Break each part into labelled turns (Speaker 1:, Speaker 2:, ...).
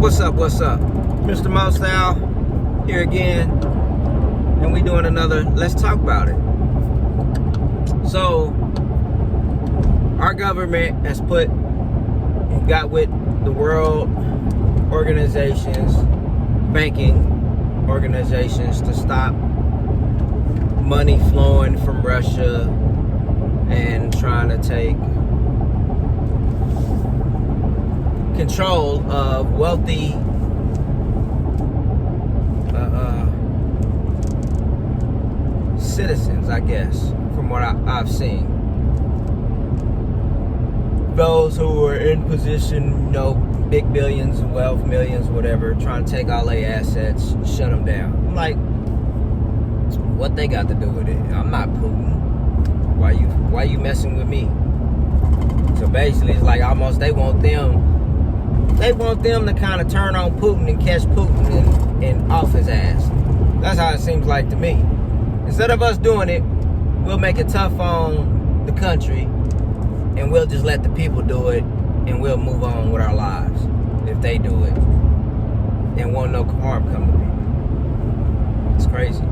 Speaker 1: What's up? Mr. Mosal here again, and we doing another Let's Talk About It. So, our government has got with the world organizations, banking organizations, to stop money flowing from Russia and trying to take control of wealthy citizens, I guess, from what I've seen. Those who are in position, big billions of wealth, millions, whatever, trying to take all their assets, shut them down. I'm like, what they got to do with it? I'm not Putin. Why you messing with me? So basically, it's like almost they want them to kind of turn on Putin and catch Putin and off his ass. That's how it seems like to me. Instead of us doing it, we'll make it tough on the country and we'll just let the people do it and we'll move on with our lives if they do it and won't no harm come to people. It's crazy.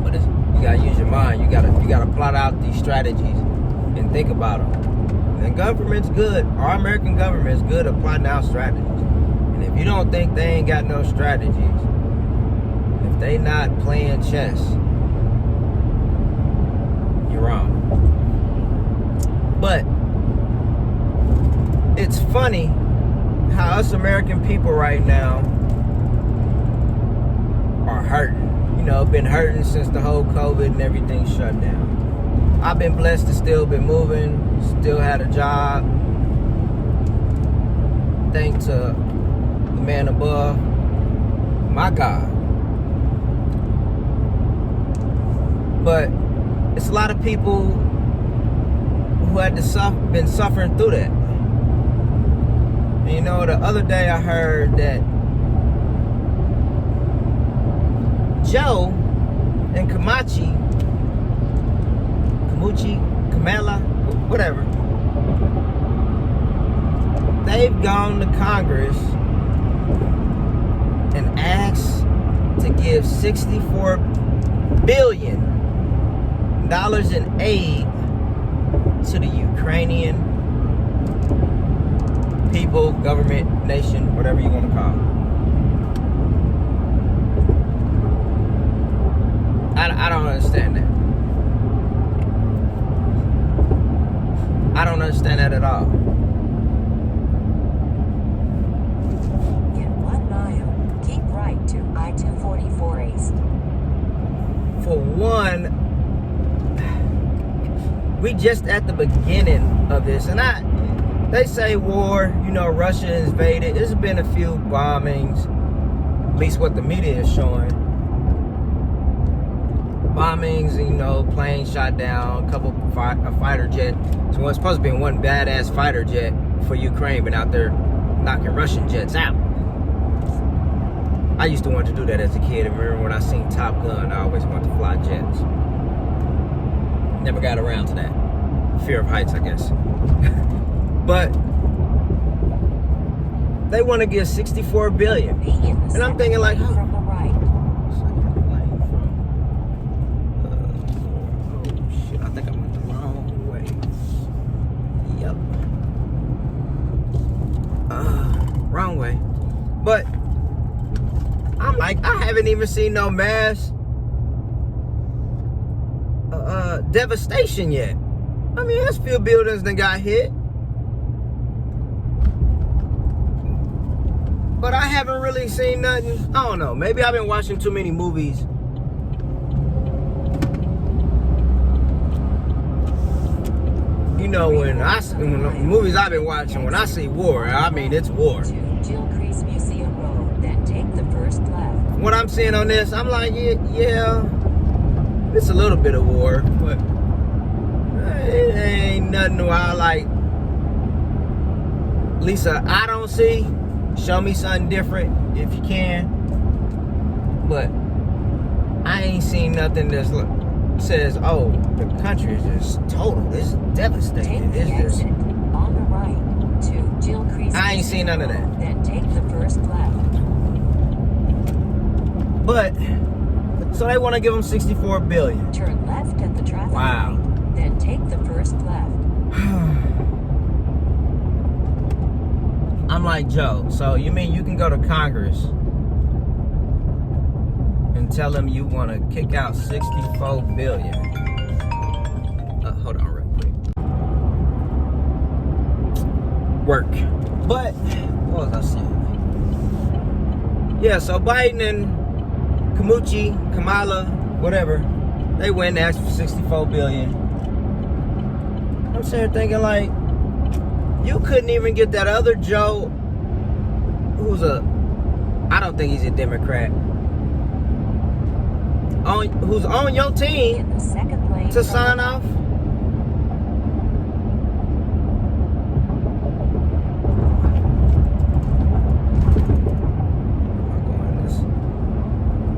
Speaker 1: But you gotta use your mind. You gotta plot out these strategies and think about them. The government's good. Our American government is good at plotting out strategies. And if you don't think they ain't got no strategies, if they not playing chess, you're wrong. But it's funny how us American people right now are hurting. Been hurting since the whole COVID and everything shut down. I've been blessed to still been moving, still had a job. Thanks to the man above, my God. But it's a lot of people who had been suffering through that. And the other day I heard that Joe and Kamala, whatever, they've gone to Congress and asked to give $64 billion in aid to the Ukrainian people, government, nation, whatever you want to call it. I don't understand that. I don't understand that at all.
Speaker 2: In 1 mile, keep right to I-244 East.
Speaker 1: For one, we just at the beginning of this, and they say war, Russia invaded. There's been a few bombings, at least what the media is showing. Bombings, planes shot down, a couple fighter jet. So it's supposed to be one badass fighter jet for Ukraine, but out there knocking Russian jets out. I used to want to do that as a kid. I remember when I seen Top Gun, I always wanted to fly jets. Never got around to that. Fear of heights, I guess. But they want to give $64 billion. And I'm thinking like,
Speaker 2: from the right.
Speaker 1: I think I went the wrong way. Yep. Wrong way. But I'm like, I haven't even seen no mass devastation yet. I mean, there's a few buildings that got hit. But I haven't really seen nothing. I don't know. Maybe I've been watching too many movies. When the movies I've been watching, when I see war, I mean it's war.
Speaker 2: To Jill Crease Museum Road, then take the first left.
Speaker 1: What I'm seeing on this, I'm like, yeah, it's a little bit of war, but it ain't nothing wild. Like, Lisa, I don't see. Show me something different if you can. But I ain't seen nothing that's says, oh, the country is just total. It's devastated.
Speaker 2: Take the
Speaker 1: It's just
Speaker 2: exit on the right to Jill Crease.
Speaker 1: I ain't seen none of that.
Speaker 2: Then take the first left.
Speaker 1: But so they want to give them 64 billion.
Speaker 2: Turn left at the traffic
Speaker 1: Wow.
Speaker 2: light. Then take the first left.
Speaker 1: I'm like, Joe, so you mean you can go to Congress and tell them you want to kick out 64 billion? Hold on real quick. Work. But, what was I saying? Yeah, so Biden and Kamala, whatever, they went and asked for 64 billion. I'm sitting here thinking like, you couldn't even get that other Joe, I don't think he's a Democrat, who's on your team
Speaker 2: In the second lane
Speaker 1: to
Speaker 2: from
Speaker 1: sign
Speaker 2: the
Speaker 1: off.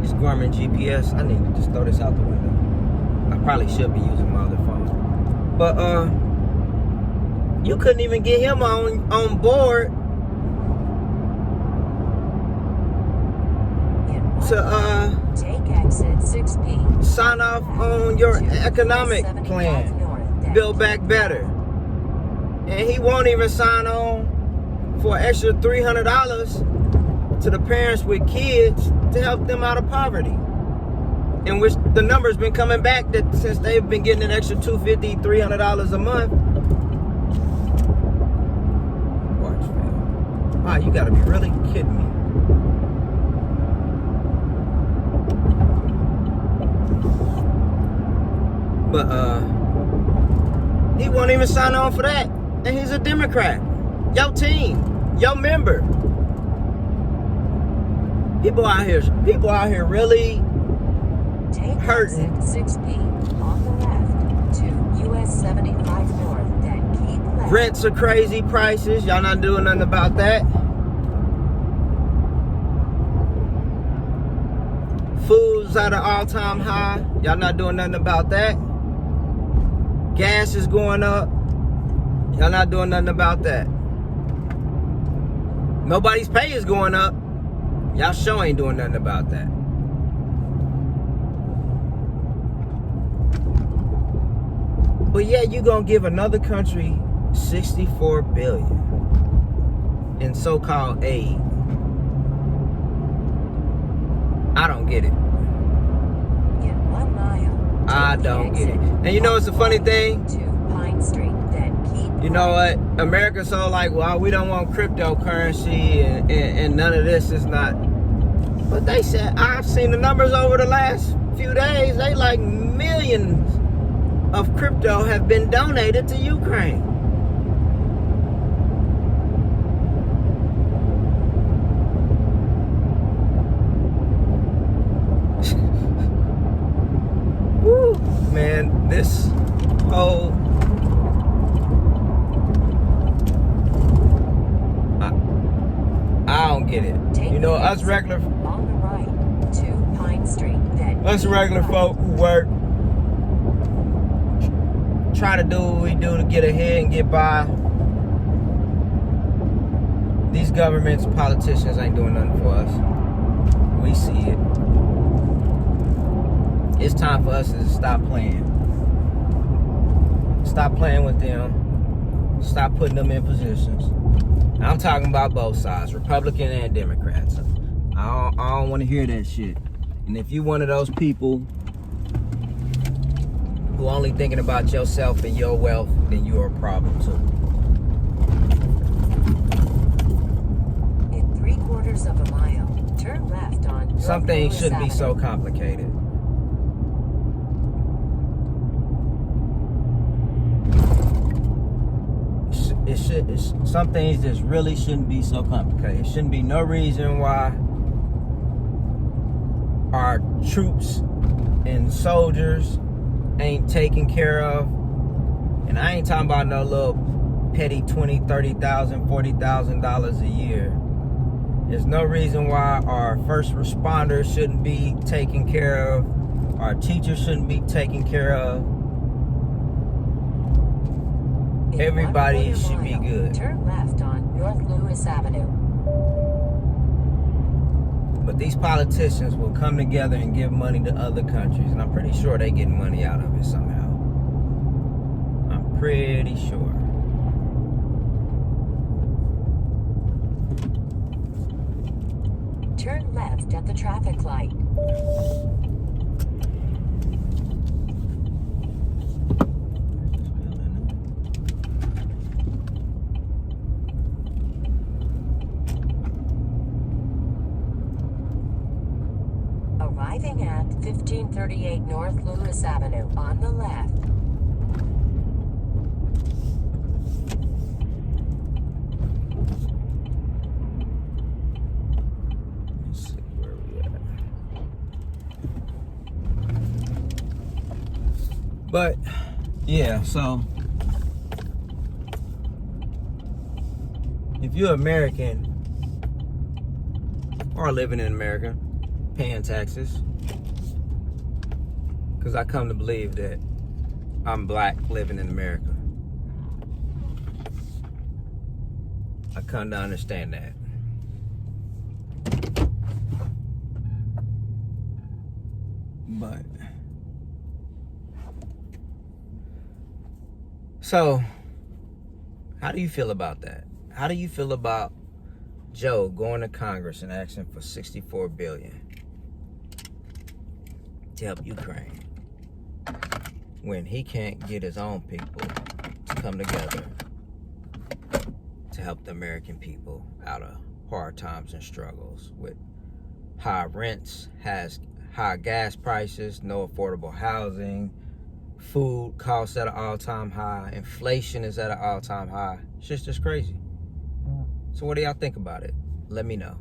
Speaker 1: This Garmin GPS, I need to just throw this out the window. I probably should be using my other phone. But you couldn't even get him on board to
Speaker 2: take exit 6P.
Speaker 1: sign off on your economic
Speaker 2: 75
Speaker 1: plan,
Speaker 2: north, then
Speaker 1: Build Back Better. And he won't even sign on for an extra $300 to the parents with kids to help them out of poverty. In which the number's been coming back that since they've been getting an extra $250, $300 a month. Watch, man. Wow, you gotta be really kidding me. But he won't even sign on for that. And he's a Democrat. Your team, your member. People out here really
Speaker 2: take
Speaker 1: hurting.
Speaker 2: exit 6P on the left to US 75 north, then keep left.
Speaker 1: Rents are crazy prices. Y'all not doing nothing about that. Food's at an all-time high. Y'all not doing nothing about that. Gas is going up. Y'all not doing nothing about that. Nobody's pay is going up. Y'all sure ain't doing nothing about that. But yeah, you gonna give another country 64 billion in so-called aid. I don't get it.
Speaker 2: In 1 mile.
Speaker 1: I
Speaker 2: take the
Speaker 1: don't get it.
Speaker 2: exit
Speaker 1: And you know what's the funny thing?
Speaker 2: to Pine Street, then keep
Speaker 1: You know
Speaker 2: left.
Speaker 1: what? America's so like, well, we don't want cryptocurrency and none of this is not. But they said, I've seen the numbers over the last few days. They like millions of crypto have been donated to Ukraine. Woo, man, this whole I don't get it.
Speaker 2: Take
Speaker 1: You know,
Speaker 2: the
Speaker 1: us
Speaker 2: exit
Speaker 1: regular
Speaker 2: on the right to Pine Street, then
Speaker 1: us
Speaker 2: keep
Speaker 1: regular
Speaker 2: left.
Speaker 1: folk who work try to do what we do to get ahead and get by. These governments, politicians ain't doing nothing for us. We see it. It's time for us to stop playing. Stop playing with them. Stop putting them in positions. And I'm talking about both sides, Republican and Democrats. I don't want to hear that shit. And if you one of those people who only thinking about yourself and your wealth, then you're a problem too.
Speaker 2: In 3/4 of a mile, turn left on North
Speaker 1: Some things
Speaker 2: Lewis
Speaker 1: shouldn't be so
Speaker 2: Avenue.
Speaker 1: complicated. Some things just really shouldn't be so complicated. It shouldn't be no reason why our troops and soldiers ain't taken care of. And I ain't talking about no little petty $20,000, $30,000, $40,000 a year. There's no reason why our first responders shouldn't be taken care of. Our teachers shouldn't be taken care of. everybody
Speaker 2: 1/4
Speaker 1: should be
Speaker 2: mile.
Speaker 1: good.
Speaker 2: Turn left on North Lewis Avenue.
Speaker 1: But these politicians will come together and give money to other countries, and I'm pretty sure they getting money out of it somehow. I'm pretty sure.
Speaker 2: Turn left at the traffic light. Arriving at 1538 North Lewis Avenue on the left.
Speaker 1: Let's see where we at. But yeah, so if you're American or living in America, paying taxes, because I come to believe that I'm black living in America. I come to understand that. But so, how do you feel about that? How do you feel about Joe going to Congress and asking for $64 billion to help Ukraine when he can't get his own people to come together to help the American people out of hard times and struggles with high rents, has high gas prices, no affordable housing, food costs at an all-time high, inflation is at an all-time high. It's just crazy. So what do y'all think about it? Let me know.